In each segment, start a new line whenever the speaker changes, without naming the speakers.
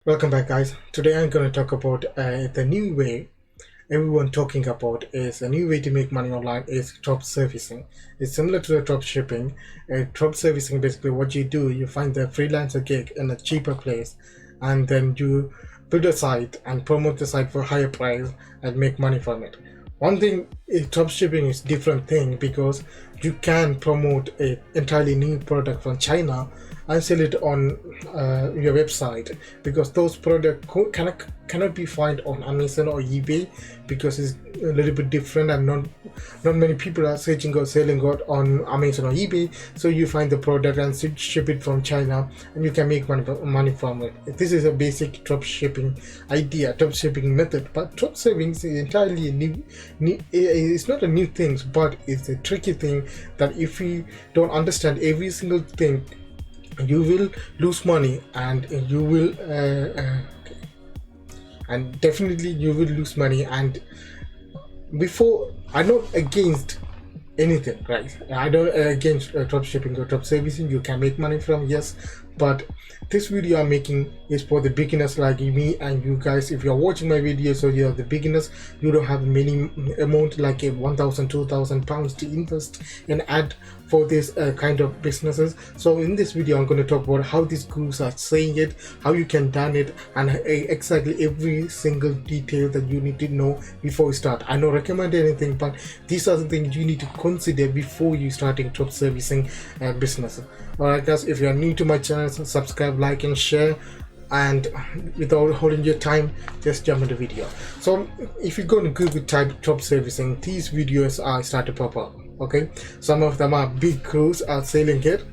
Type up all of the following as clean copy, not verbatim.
Welcome back, guys. Today I'm going to talk about the new way everyone talking about is a new way to make money online is drop servicing. It's similar to the drop shipping. Drop servicing, basically what you do, you find the freelancer gig in a cheaper place, and then you build a site and promote the site for a higher price and make money from it. One thing is drop shipping is different thing because you can promote a entirely new product from China and sell it on your website, because those products cannot be found on Amazon or eBay because it's a little bit different, and not many people are searching or selling it on Amazon or eBay. So you find the product and ship it from China, and you can make money from it. This is a basic drop shipping idea, drop shipping method. But drop shipping is entirely new. It's not a new thing, but it's a tricky thing that if you don't understand every single thing, you will lose money, and you will and definitely you will lose money. And before, I'm not against anything, right? I don't against drop shipping or drop servicing. You can make money from, yes, but this video I'm making is for the beginners like me and you guys. If you're watching my video, so you're the beginners, you don't have many amount like a 1,000 2,000 pounds to invest and add for this kind of businesses. So in this video I'm going to talk about how these gurus are saying it, how you can done it, and exactly every single detail that you need to know before you start. I don't recommend anything, but these are the things you need to consider before you starting drop servicing business. Alright guys, if you are new to my channel, subscribe, like and share. And without holding your time, just jump into the video. So if you go to Google, type drop servicing, these videos are start to pop up. Okay, some of them are big crews are selling it.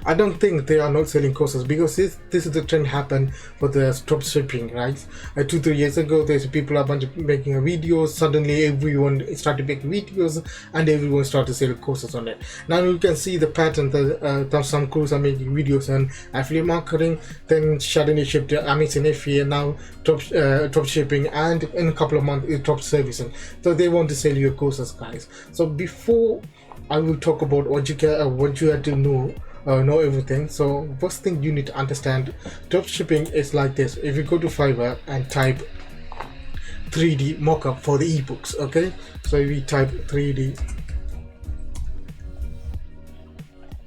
I don't think they are not selling courses, because this is the trend happened for the drop shipping, right? 2-3 years ago, there's people a bunch of making videos. Suddenly everyone started making videos and everyone started selling courses on it. Now you can see the pattern that some crews are making videos on affiliate marketing, then suddenly shipped to Amazon FBA, now drop shipping, and in a couple of months it drop servicing. So they want to sell your courses, guys. So before I will talk about what you have to know everything. So first thing you need to understand, drop shipping is like this. If you go to Fiverr and type 3D mockup for the ebooks, okay, so if you type 3D,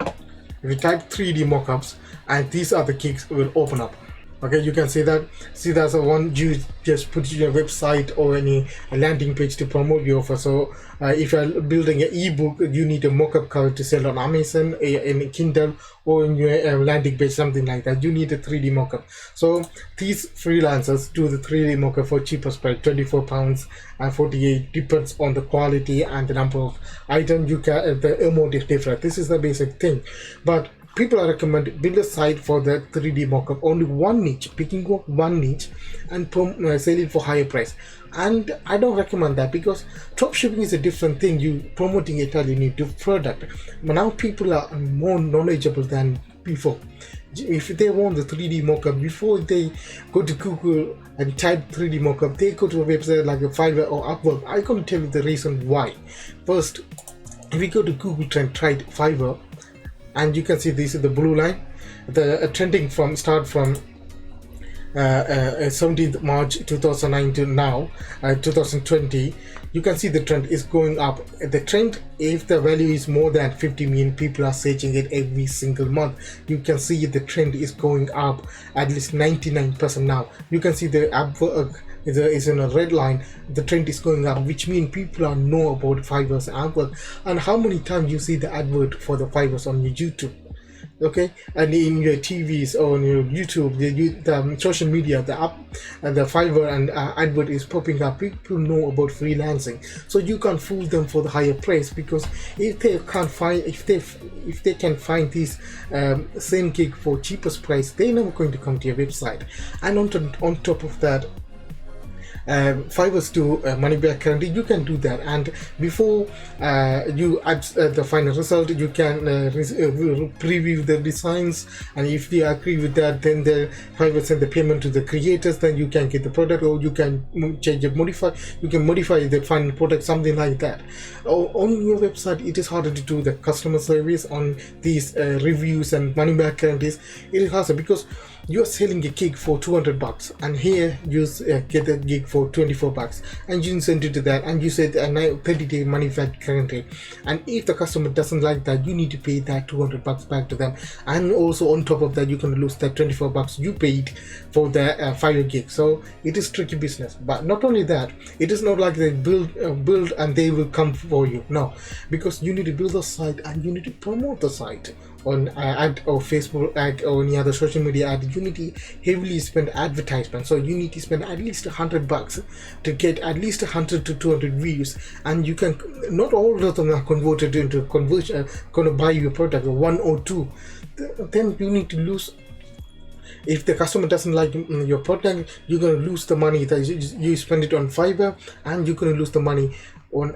if you type 3D mockups, and these are the gigs will open up. Okay, you can see that's the one you just put your website or any landing page to promote your offer. So if you're building an ebook, you need a mock-up cover to sell on Amazon, in Kindle, or in your landing page, something like that. You need a 3D mock-up. So these freelancers do the 3D mock-up for cheapest price, £24 and 48, depends on the quality and the number of items you can. The amount is different. This is the basic thing, but people are recommended build a site for the 3D mockup, only one niche, picking up one niche and sell it for higher price. And I don't recommend that, because drop shipping is a different thing. You promoting a entirely new product. But now people are more knowledgeable than before. If they want the 3D mockup, before they go to Google and type 3D mockup, they go to a website like a Fiverr or Upwork. I can't tell you the reason why. First, if you go to Google and try Fiverr, and you can see this is the blue line, the trending start from 17th March 2009 to now 2020. You can see the trend is going up. The trend, if the value is more than 50 million people are searching it every single month, you can see the trend is going up at least 99% now. You can see the advert is in a red line. The trend is going up, which means people are know about Fiverr's advert, and how many times you see the advert for the Fiverr's on your YouTube, okay, and in your TVs or on your YouTube, the social media, the app and the Fiverr and advert is popping up. People know about freelancing, so you can't fool them for the higher price, because if they can't find, if they can find this same gig for cheapest price, they're never going to come to your website. And on top of that, Fiverr's do money back guarantee. You can do that, and before you add the final result, you can preview the designs, and if they agree with that, then the Fiverr send the payment to the creators. Then you can get the product, or you can change it, modify. You can modify the final product, something like that. On your website, it is harder to do the customer service on these reviews and money back guarantees. It is harder because you're selling a gig for 200 bucks, and here you get a gig for 24 bucks, and you send it to that, and you said a 30-day money back guarantee. And if the customer doesn't like that, you need to pay that 200 bucks back to them, and also on top of that you're going to lose that 24 bucks you paid for the Fiverr gig. So it is tricky business. But not only that, it is not like they build and they will come for you. No, because you need to build a site and you need to promote the site on ad or Facebook ad or any other social media ad. You need to heavily spend advertisement, so you need to spend at least 100 bucks to get at least 100 to 200 views, and you can, not all of them are converted into conversion gonna buy your product, or one or two. Then you need to lose. If the customer doesn't like your product, you're going to lose the money that you spend it on Fiverr, and you're going to lose the money on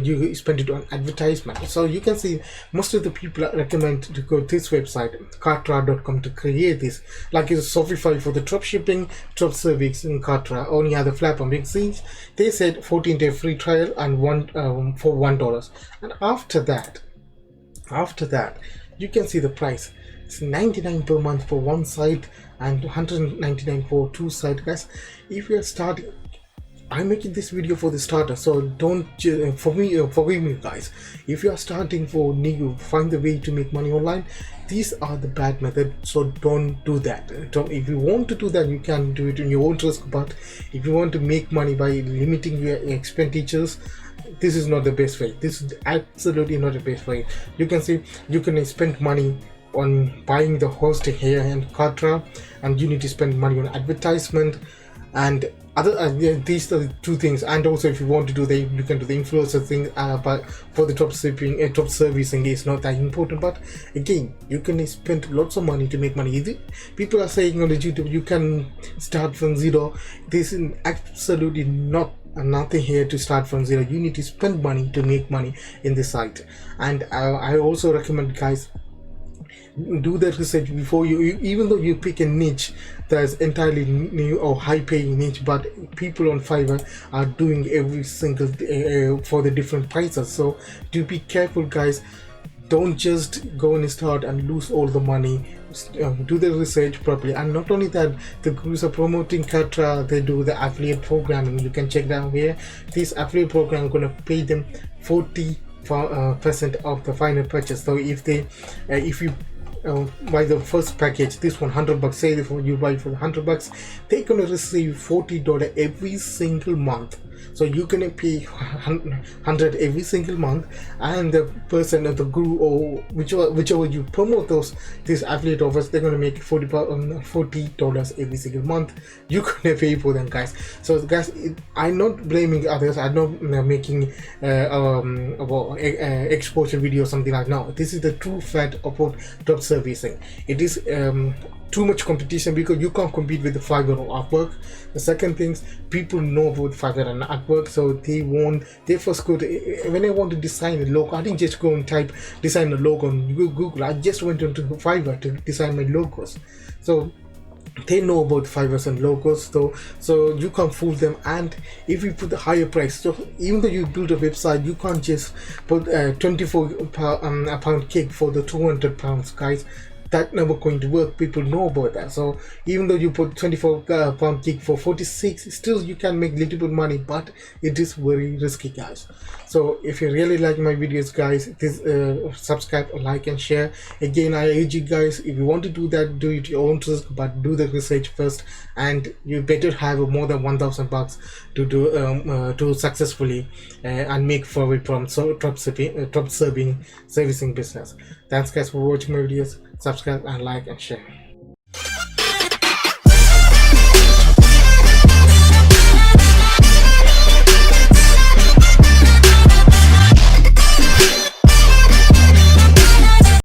you spend it on advertisement. So you can see most of the people recommend to go to this website, Kartra.com, to create this, like it's Shopify for the drop shipping, drop service in Kartra, or any other platform. You see, they said 14-day free trial and for $1. And after that, you can see the price. It's $99 per month for one site and $199 for two sites, guys. If you're starting, I'm making this video for the starter, so don't forgive me guys. If you are starting for new, find the way to make money online. These are the bad method, so don't do that. If you want to do that, you can do it in your own risk, but if you want to make money by limiting your expenditures, this is not the best way. This is absolutely not the best way. You can see you can spend money on buying the hosting here in Kartra, and you need to spend money on advertisement and other these are the two things. And also, if you want to do you can do the influencer thing, but for the drop shipping, drop servicing is not that important. But again, you can spend lots of money to make money. People are saying on the YouTube you can start from zero. This is absolutely nothing here to start from zero. You need to spend money to make money in this site. And I also recommend, guys, do the research before you even though you pick a niche that's entirely new or high paying niche, but people on Fiverr are doing every single for the different prices. So do be careful, guys. Don't just go and start and lose all the money. Do the research properly. And not only that, the groups are promoting Kartra. They do the affiliate programming. You can check down here. This affiliate program gonna pay them 40% of the final purchase. So if you buy the first package, this one $100, say if you buy for $100, they're gonna receive $40 every single month. So you can pay $100 every single month, and the person of the group or whichever you promote these affiliate offers, they're gonna make $40 every single month. You're gonna pay for them, guys. So guys, I'm not blaming others. I'm not making exposure video or something like that. No, this is the true fact about drop servicing. It is too much competition because you can't compete with the Fiverr or Upwork. The second things, people know about Fiverr and Upwork, so they first go to, when I want to design a logo, I didn't just go and type design a logo on Google. I just went into Fiverr to design my logos. So they know about Fiverr and logos, so you can't fool them. And if you put the higher price, so even though you build a website, you can't just put a 24 pound cake for the 200 pounds, guys. That's never going to work. People know about that. So even though you put 24 pound gig for 46, still you can make little bit money, but it is very risky, guys. So if you really like my videos, guys, this subscribe, like and share. Again, I urge you guys, if you want to do that, do it your own risk, but do the research first, and you better have more than 1,000 bucks to do to successfully and make forward from drop servicing business. Thanks guys for watching my videos. Subscribe and like and share.